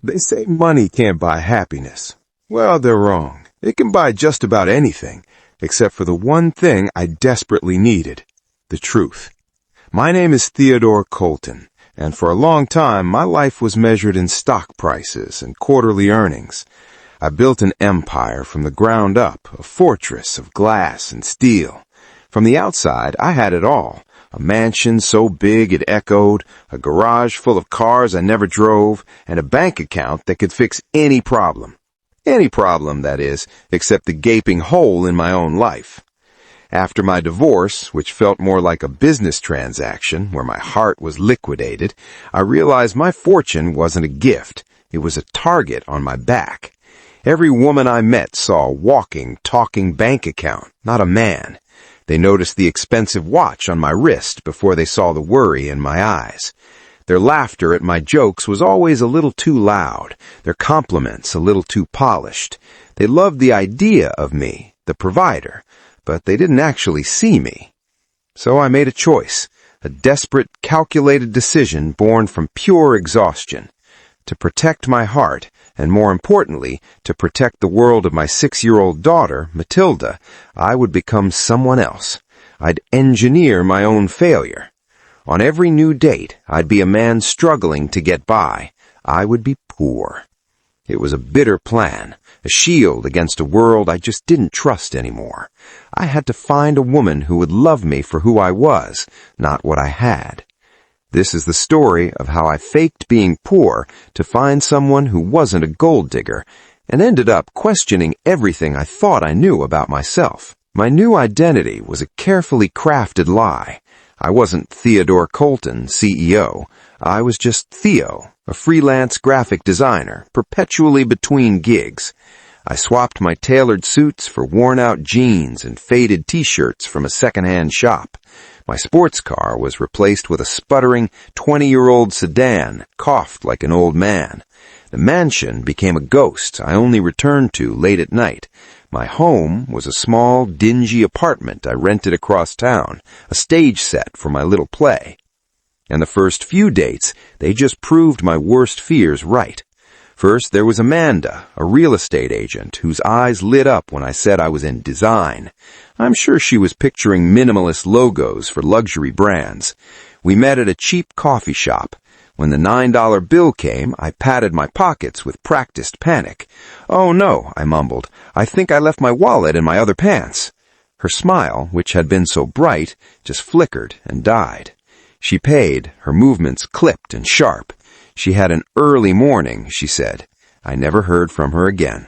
They say money can't buy happiness. Well, they're wrong. It can buy just about anything, except for the one thing I desperately needed, the truth. My name is Theodore Colton, and for a long time my life was measured in stock prices and quarterly earnings. I built an empire from the ground up, a fortress of glass and steel. From the outside, I had it all. A mansion so big it echoed, a garage full of cars I never drove, and a bank account that could fix any problem. Any problem, that is, except the gaping hole in my own life. After my divorce, which felt more like a business transaction where my heart was liquidated, I realized my fortune wasn't a gift. It was a target on my back. Every woman I met saw a walking, talking bank account, not a man. They noticed the expensive watch on my wrist before they saw the worry in my eyes. Their laughter at my jokes was always a little too loud, their compliments a little too polished. They loved the idea of me, the provider, but they didn't actually see me. So I made a choice, a desperate, calculated decision born from pure exhaustion. To protect my heart, and more importantly, to protect the world of my 6-year-old daughter, Matilda, I would become someone else. I'd engineer my own failure. On every new date, I'd be a man struggling to get by. I would be poor. It was a bitter plan, a shield against a world I just didn't trust anymore. I had to find a woman who would love me for who I was, not what I had. This is the story of how I faked being poor to find someone who wasn't a gold digger and ended up questioning everything I thought I knew about myself. My new identity was a carefully crafted lie. I wasn't Theodore Colton, CEO. I was just Theo, a freelance graphic designer, perpetually between gigs. I swapped my tailored suits for worn-out jeans and faded t-shirts from a second-hand shop. My sports car was replaced with a sputtering 20-year-old sedan, coughed like an old man. The mansion became a ghost I only returned to late at night. My home was a small, dingy apartment I rented across town, a stage set for my little play. And the first few dates, they just proved my worst fears right. First, there was Amanda, a real estate agent, whose eyes lit up when I said I was in design. I'm sure she was picturing minimalist logos for luxury brands. We met at a cheap coffee shop. When the $9 bill came, I patted my pockets with practiced panic. "Oh no," I mumbled. "I think I left my wallet in my other pants." Her smile, which had been so bright, just flickered and died. She paid, her movements clipped and sharp. She had an early morning, she said. I never heard from her again.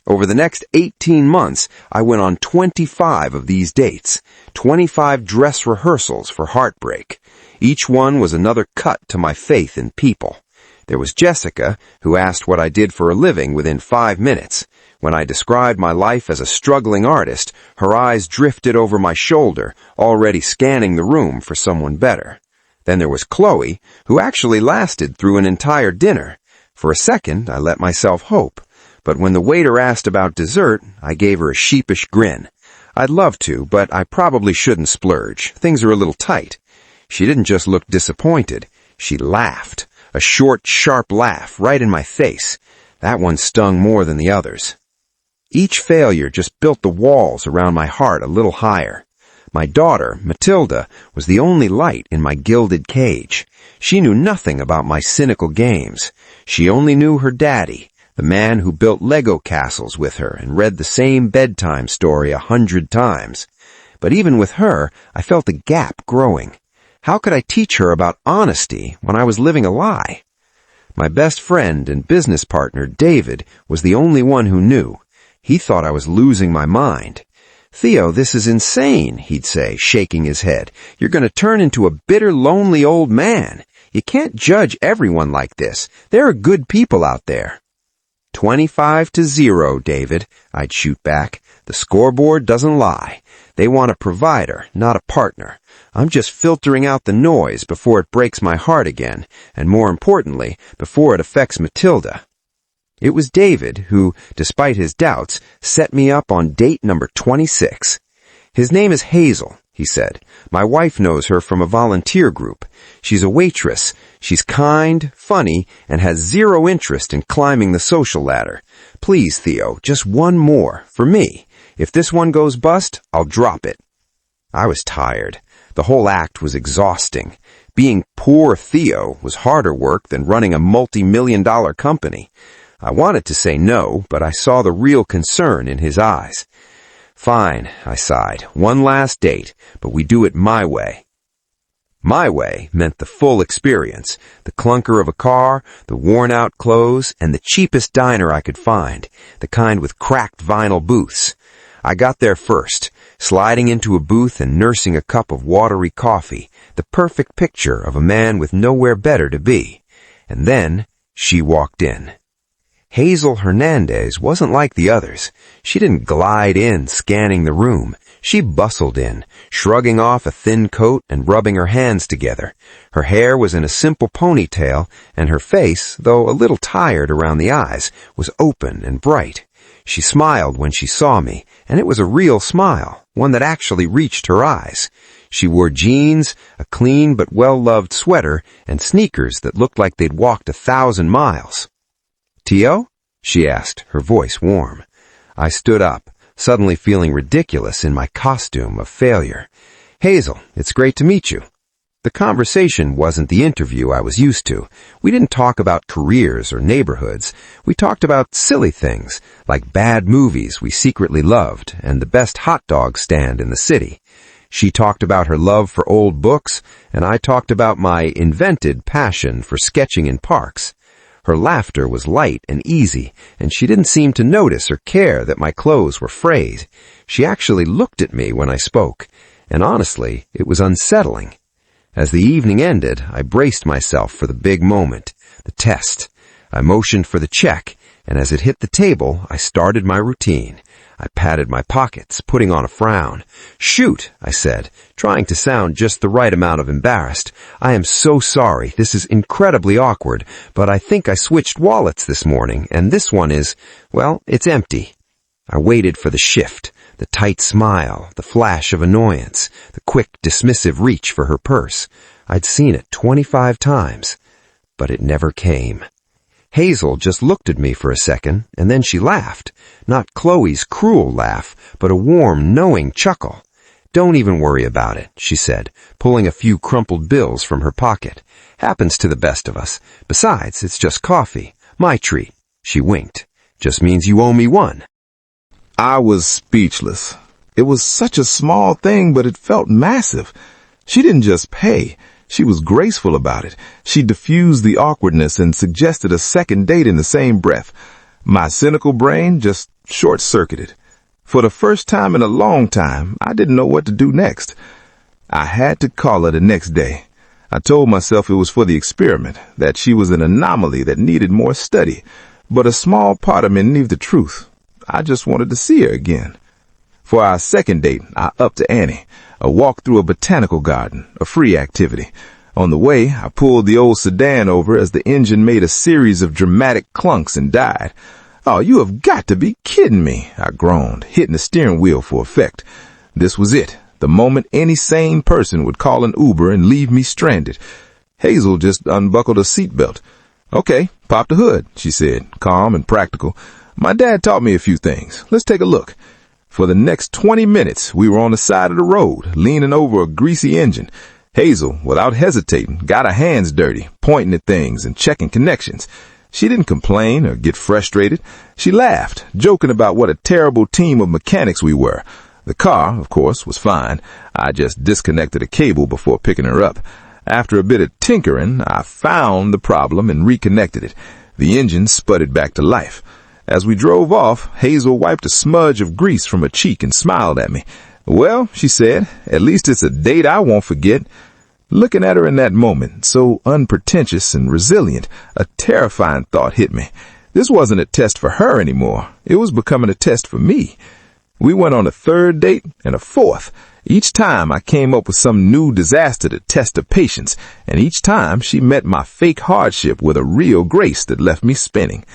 Over the next 18 months, I went on 25 of these dates, 25 dress rehearsals for heartbreak. Each one was another cut to my faith in people. There was Jessica, who asked what I did for a living within 5 minutes. When I described my life as a struggling artist, her eyes drifted over my shoulder, already scanning the room for someone better. Then there was Chloe, who actually lasted through an entire dinner. For a second, I let myself hope. But when the waiter asked about dessert, I gave her a sheepish grin. I'd love to, but I probably shouldn't splurge. Things are a little tight. She didn't just look disappointed. She laughed. A short, sharp laugh right in my face. That one stung more than the others. Each failure just built the walls around my heart a little higher. My daughter, Matilda, was the only light in my gilded cage. She knew nothing about my cynical games. She only knew her daddy, the man who built Lego castles with her and read the same bedtime story 100 times. But even with her, I felt a gap growing. How could I teach her about honesty when I was living a lie? My best friend and business partner, David, was the only one who knew. He thought I was losing my mind. "Theo, this is insane," he'd say, shaking his head. "You're going to turn into a bitter, lonely old man. You can't judge everyone like this. There are good people out there." 25-0, David, I'd shoot back. The scoreboard doesn't lie. They want a provider, not a partner. I'm just filtering out the noise before it breaks my heart again, and more importantly, before it affects Matilda. It was David who, despite his doubts, set me up on date number 26. His name is Hazel. he said. "My wife knows her from a volunteer group. She's a waitress. She's kind, funny, and has zero interest in climbing the social ladder. Please, Theo, just one more, for me. If this one goes bust, I'll drop it." I was tired. The whole act was exhausting. Being poor Theo was harder work than running a multi-million-dollar company. I wanted to say no, but I saw the real concern in his eyes. "Fine," I sighed. "One last date, but we do it my way." My way meant the full experience, the clunker of a car, the worn-out clothes, and the cheapest diner I could find, the kind with cracked vinyl booths. I got there first, sliding into a booth and nursing a cup of watery coffee, the perfect picture of a man with nowhere better to be. And then she walked in. Hazel Hernandez wasn't like the others. She didn't glide in, scanning the room. She bustled in, shrugging off a thin coat and rubbing her hands together. Her hair was in a simple ponytail, and her face, though a little tired around the eyes, was open and bright. She smiled when she saw me, and it was a real smile, one that actually reached her eyes. She wore jeans, a clean but well-loved sweater, and sneakers that looked like they'd walked 1,000 miles. "Tio?" she asked, her voice warm. I stood up, suddenly feeling ridiculous in my costume of failure. "Hazel, it's great to meet you." The conversation wasn't the interview I was used to. We didn't talk about careers or neighborhoods. We talked about silly things, like bad movies we secretly loved and the best hot dog stand in the city. She talked about her love for old books, and I talked about my invented passion for sketching in parks. Her laughter was light and easy, and she didn't seem to notice or care that my clothes were frayed. She actually looked at me when I spoke, and honestly, it was unsettling. As the evening ended, I braced myself for the big moment, the test. I motioned for the check, and as it hit the table, I started my routine. I patted my pockets, putting on a frown. "Shoot," I said, trying to sound just the right amount of embarrassed. "I am so sorry. This is incredibly awkward, but I think I switched wallets this morning, and this one is, well, it's empty." I waited for the shift, the tight smile, the flash of annoyance, the quick, dismissive reach for her purse. I'd seen it 25 times, but it never came. Hazel just looked at me for a second, and then she laughed. Not Chloe's cruel laugh, but a warm, knowing chuckle. "Don't even worry about it," she said, pulling a few crumpled bills from her pocket. "Happens to the best of us. Besides, it's just coffee. My treat." She winked. "Just means you owe me one." I was speechless. It was such a small thing, but it felt massive. She didn't just pay. She was graceful about it. She diffused the awkwardness and suggested a second date in the same breath. My cynical brain just short-circuited. For the first time in a long time, I didn't know what to do next. I had to call her the next day. I told myself it was for the experiment, that she was an anomaly that needed more study. But a small part of me knew the truth. I just wanted to see her again. For our second date, I upped to ante, a walk through a botanical garden, a free activity. On the way, I pulled the old sedan over as the engine made a series of dramatic clunks and died. "Oh, you have got to be kidding me," I groaned, hitting the steering wheel for effect. This was it, the moment any sane person would call an Uber and leave me stranded. Hazel just unbuckled her seatbelt. "Okay, pop the hood," she said, calm and practical. "My dad taught me a few things. Let's take a look." For the next 20 minutes, we were on the side of the road, leaning over a greasy engine. Hazel, without hesitating, got her hands dirty, pointing at things and checking connections. She didn't complain or get frustrated. She laughed, joking about what a terrible team of mechanics we were. The car, of course, was fine. I just disconnected a cable before picking her up. After a bit of tinkering, I found the problem and reconnected it. The engine sputtered back to life. As we drove off, Hazel wiped a smudge of grease from her cheek and smiled at me. "Well," she said, "at least it's a date I won't forget." Looking at her in that moment, so unpretentious and resilient, a terrifying thought hit me. This wasn't a test for her anymore. It was becoming a test for me. We went on a third date and a fourth. Each time I came up with some new disaster to test her patience, and each time she met my fake hardship with a real grace that left me spinning.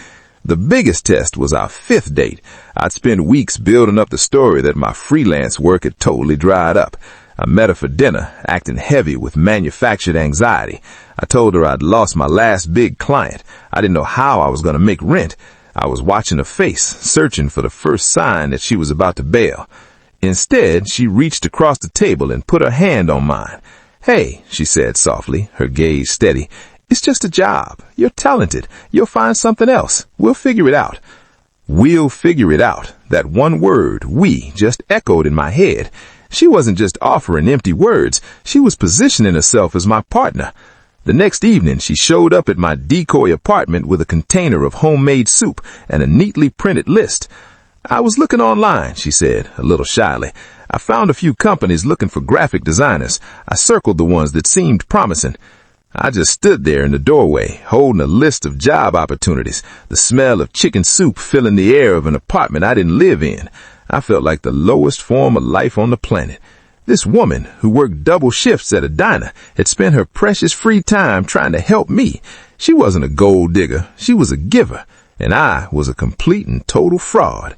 The biggest test was our fifth date. I'd spent weeks building up the story that my freelance work had totally dried up. I met her for dinner, acting heavy with manufactured anxiety. I told her I'd lost my last big client. I didn't know how I was going to make rent. I was watching her face, searching for the first sign that she was about to bail. Instead, she reached across the table and put her hand on mine. "Hey," she said softly, her gaze steady. "It's just a job. You're talented. You'll find something else. We'll figure it out." "We'll figure it out." That one word, "we," just echoed in my head. She wasn't just offering empty words. She was positioning herself as my partner. The next evening, she showed up at my decoy apartment with a container of homemade soup and a neatly printed list. "I was looking online," she said, a little shyly. "I found a few companies looking for graphic designers. I circled the ones that seemed promising." I just stood there in the doorway, holding a list of job opportunities, the smell of chicken soup filling the air of an apartment I didn't live in. I felt like the lowest form of life on the planet. This woman, who worked double shifts at a diner, had spent her precious free time trying to help me. She wasn't a gold digger, she was a giver, and I was a complete and total fraud.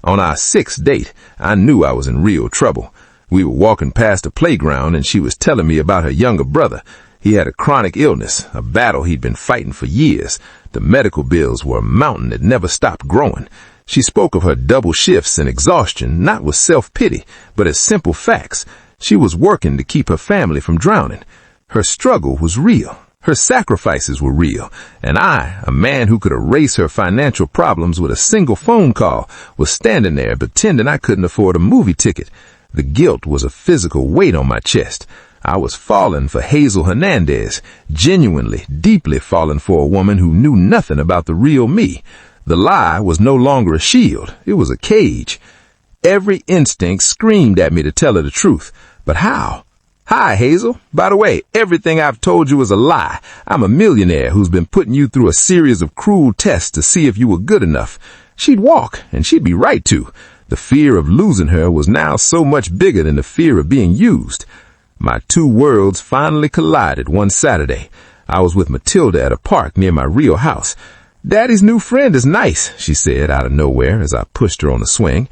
On our 6th date, I knew I was in real trouble. We were walking past a playground and she was telling me about her younger brother. He had a chronic illness, a battle he'd been fighting for years. The medical bills were a mountain that never stopped growing. She spoke of her double shifts and exhaustion, not with self-pity, but as simple facts. She was working to keep her family from drowning. Her struggle was real. Her sacrifices were real. And I, a man who could erase her financial problems with a single phone call, was standing there pretending I couldn't afford a movie ticket. The guilt was a physical weight on my chest. I was falling for Hazel Hernandez, genuinely, deeply falling for a woman who knew nothing about the real me. The lie was no longer a shield. It was a cage. Every instinct screamed at me to tell her the truth. But how? "Hi, Hazel. By the way, everything I've told you is a lie. I'm a millionaire who's been putting you through a series of cruel tests to see if you were good enough." She'd walk, and she'd be right to. The fear of losing her was now so much bigger than the fear of being used. My two worlds finally collided one Saturday. I was with Matilda at a park near my real house. "Daddy's new friend is nice," she said out of nowhere as I pushed her on the swing.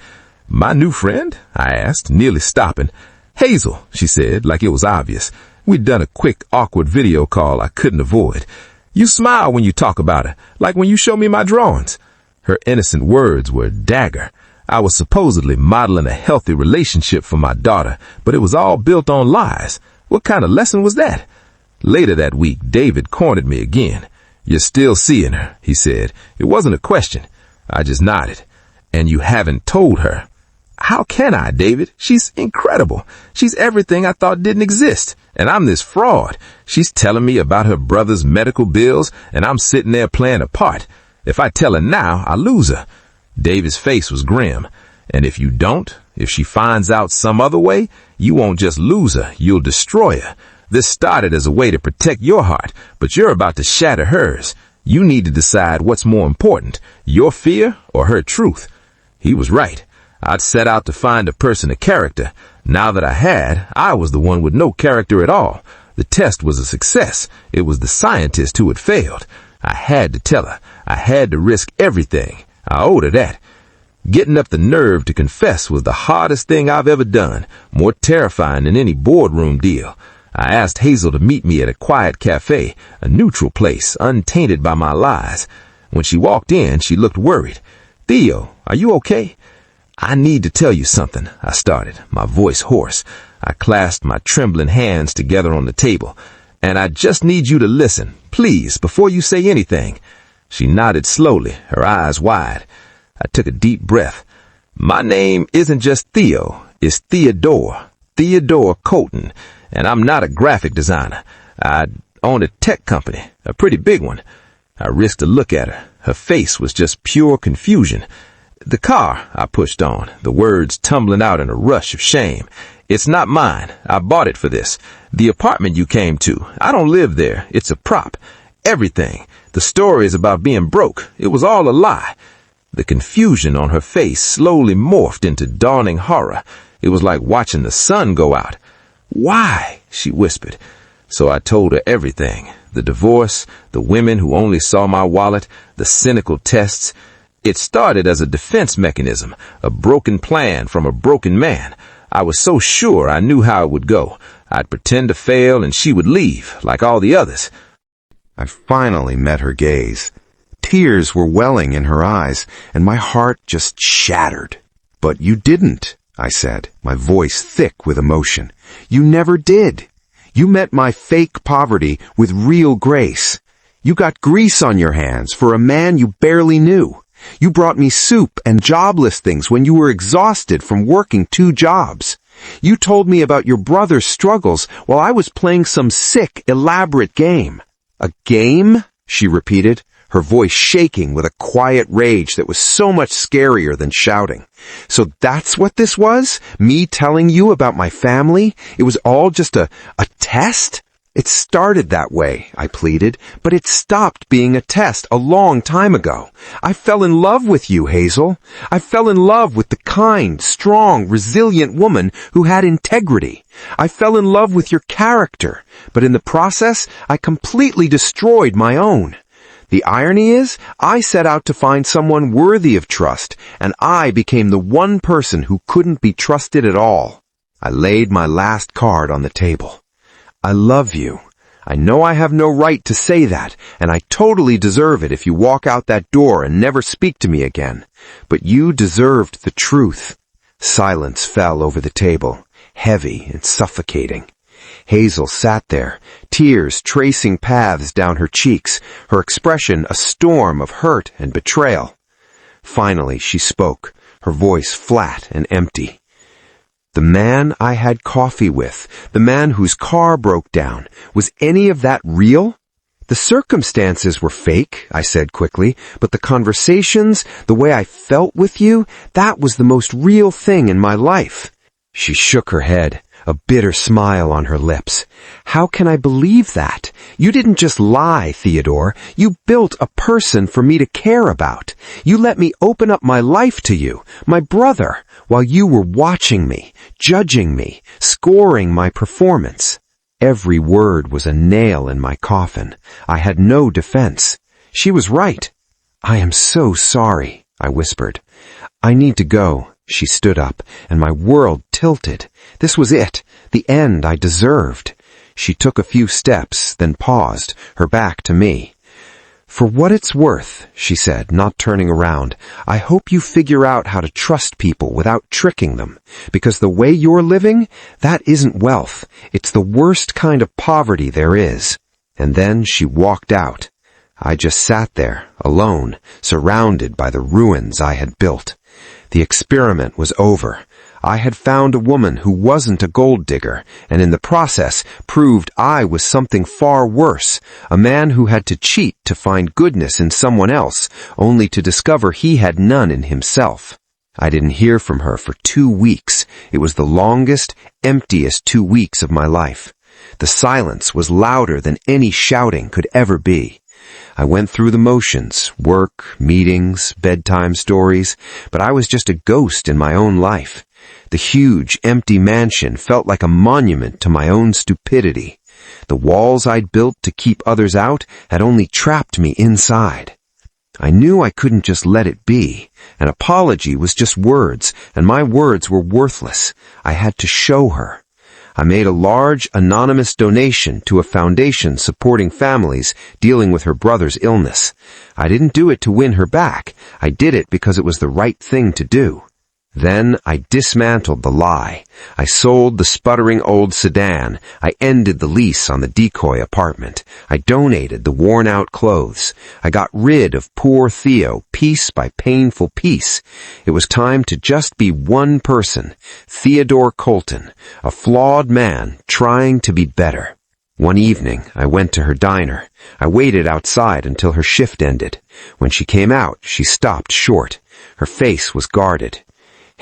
"My new friend?" I asked, nearly stopping. "Hazel," she said, like it was obvious. We'd done a quick, awkward video call I couldn't avoid. "You smile when you talk about her, like when you show me my drawings." Her innocent words were a dagger. I was supposedly modeling a healthy relationship for my daughter, but it was all built on lies. What kind of lesson was that? Later that week, David cornered me again. "You're still seeing her," he said. It wasn't a question. I just nodded. "And you haven't told her." "How can I, David? She's incredible. She's everything I thought didn't exist. And I'm this fraud. She's telling me about her brother's medical bills, and I'm sitting there playing a part. If I tell her now, I lose her." David's face was grim. "And if you don't, if she finds out some other way, you won't just lose her, you'll destroy her. This started as a way to protect your heart, but you're about to shatter hers. You need to decide what's more important, your fear or her truth." He was right. I'd set out to find a person of character. Now that I was the one with no character at all. The test was a success. It was the scientist who had failed. I had to tell her. I had to risk everything. I owed her that. Getting up the nerve to confess was the hardest thing I've ever done, more terrifying than any boardroom deal. I asked Hazel to meet me at a quiet cafe, a neutral place, untainted by my lies. When she walked in, she looked worried. "Theo, are you okay?" "I need to tell you something," I started, my voice hoarse. I clasped my trembling hands together on the table. "And I just need you to listen, please, before you say anything." She nodded slowly, her eyes wide. I took a deep breath. "My name isn't just Theo, it's Theodore Colton, and I'm not a graphic designer. I own a tech company, a pretty big one." I risked a look at her. Her face was just pure confusion. "The car," I pushed on, the words tumbling out in a rush of shame. "It's not mine. I bought it for this. The apartment you came to, I don't live there. It's a prop. Everything. The story is about being broke. It was all a lie." The confusion on her face slowly morphed into dawning horror. It was like watching the sun go out. "Why?" she whispered. So I told her everything. The divorce, the women who only saw my wallet, the cynical tests. It started as a defense mechanism, a broken plan from a broken man. I was so sure I knew how it would go. I'd pretend to fail and she would leave, like all the others. I finally met her gaze. Tears were welling in her eyes, and my heart just shattered. "But you didn't," I said, my voice thick with emotion. "You never did. You met my fake poverty with real grace. You got grease on your hands for a man you barely knew. You brought me soup and job listings when you were exhausted from working 2 jobs. You told me about your brother's struggles while I was playing some sick, elaborate game." "A game?" she repeated, her voice shaking with a quiet rage that was so much scarier than shouting. "So that's what this was? Me telling you about my family? It was all just a test?" "It started that way," I pleaded, "but it stopped being a test a long time ago. I fell in love with you, Hazel. I fell in love with the kind, strong, resilient woman who had integrity. I fell in love with your character, but in the process, I completely destroyed my own. The irony is, I set out to find someone worthy of trust, and I became the one person who couldn't be trusted at all." I laid my last card on the table. "I love you. I know I have no right to say that, and I totally deserve it if you walk out that door and never speak to me again. But you deserved the truth." Silence fell over the table, heavy and suffocating. Hazel sat there, tears tracing paths down her cheeks, her expression a storm of hurt and betrayal. Finally she spoke, her voice flat and empty. "The man I had coffee with, the man whose car broke down, was any of that real?" "The circumstances were fake," I said quickly, "but the conversations, the way I felt with you, that was the most real thing in my life." She shook her head, a bitter smile on her lips. "How can I believe that? You didn't just lie, Theodore. You built a person for me to care about. You let me open up my life to you, my brother, while you were watching me, judging me, scoring my performance." Every word was a nail in my coffin. I had no defense. She was right. "I am so sorry," I whispered. "I need to go." She stood up, and my world tilted. This was it, the end I deserved. She took a few steps, then paused, her back to me. "For what it's worth," she said, not turning around, "I hope you figure out how to trust people without tricking them. Because the way you're living, that isn't wealth. It's the worst kind of poverty there is." And then she walked out. I just sat there, alone, surrounded by the ruins I had built. The experiment was over. I had found a woman who wasn't a gold digger, and in the process proved I was something far worse, a man who had to cheat to find goodness in someone else, only to discover he had none in himself. I didn't hear from her for 2 weeks. It was the longest, emptiest 2 weeks of my life. The silence was louder than any shouting could ever be. I went through the motions, work, meetings, bedtime stories, but I was just a ghost in my own life. The huge, empty mansion felt like a monument to my own stupidity. The walls I'd built to keep others out had only trapped me inside. I knew I couldn't just let it be. An apology was just words, and my words were worthless. I had to show her. I made a large, anonymous donation to a foundation supporting families dealing with her brother's illness. I didn't do it to win her back. I did it because it was the right thing to do. Then I dismantled the lie. I sold the sputtering old sedan. I ended the lease on the decoy apartment. I donated the worn-out clothes. I got rid of poor Theo, piece by painful piece. It was time to just be one person, Theodore Colton, a flawed man trying to be better. One evening, I went to her diner. I waited outside until her shift ended. When she came out, she stopped short. Her face was guarded.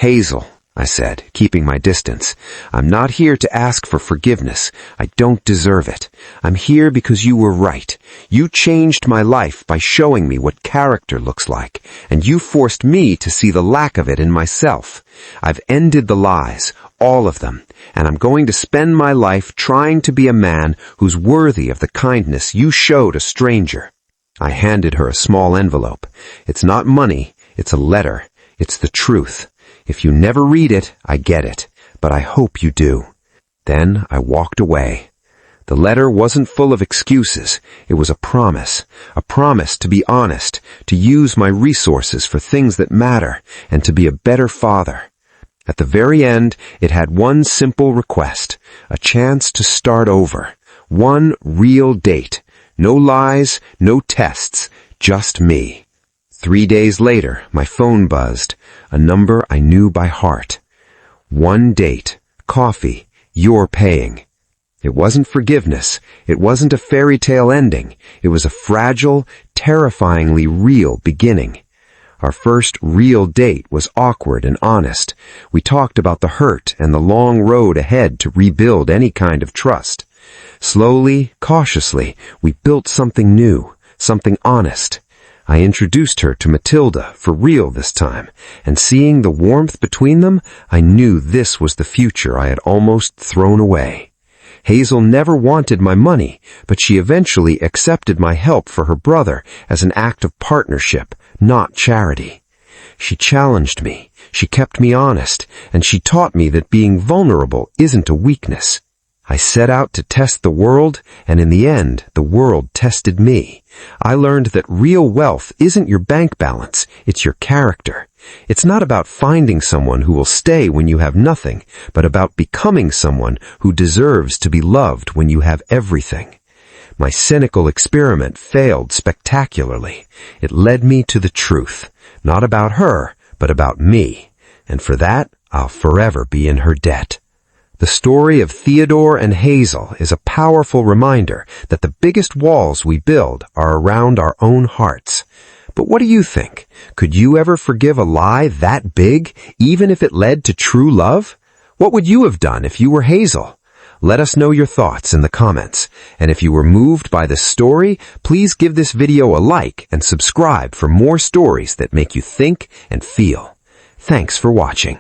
"Hazel," I said, keeping my distance, "I'm not here to ask for forgiveness. I don't deserve it. I'm here because you were right. You changed my life by showing me what character looks like, and you forced me to see the lack of it in myself. I've ended the lies, all of them, and I'm going to spend my life trying to be a man who's worthy of the kindness you showed a stranger." I handed her a small envelope. "It's not money, it's a letter. It's the truth. If you never read it, I get it. but I hope you do." Then I walked away. The letter wasn't full of excuses. It was a promise to be honest, to use my resources for things that matter, and to be a better father. At the very end, it had one simple request, a chance to start over. One real date. No lies, no tests, just me. 3 days later, my phone buzzed, a number I knew by heart. One date, coffee, you're paying. It wasn't forgiveness. It wasn't a fairy tale ending. It was a fragile, terrifyingly real beginning. Our first real date was awkward and honest. We talked about the hurt and the long road ahead to rebuild any kind of trust. Slowly, cautiously, we built something new, something honest. I introduced her to Matilda, for real this time, and seeing the warmth between them, I knew this was the future I had almost thrown away. Hazel never wanted my money, but she eventually accepted my help for her brother as an act of partnership, not charity. She challenged me, she kept me honest, and she taught me that being vulnerable isn't a weakness. I set out to test the world, and in the end, the world tested me. I learned that real wealth isn't your bank balance, it's your character. It's not about finding someone who will stay when you have nothing, but about becoming someone who deserves to be loved when you have everything. My cynical experiment failed spectacularly. It led me to the truth, not about her, but about me. And for that, I'll forever be in her debt. The story of Theodore and Hazel is a powerful reminder that the biggest walls we build are around our own hearts. But what do you think? Could you ever forgive a lie that big, even if it led to true love? What would you have done if you were Hazel? Let us know your thoughts in the comments. And if you were moved by this story, please give this video a like and subscribe for more stories that make you think and feel. Thanks for watching.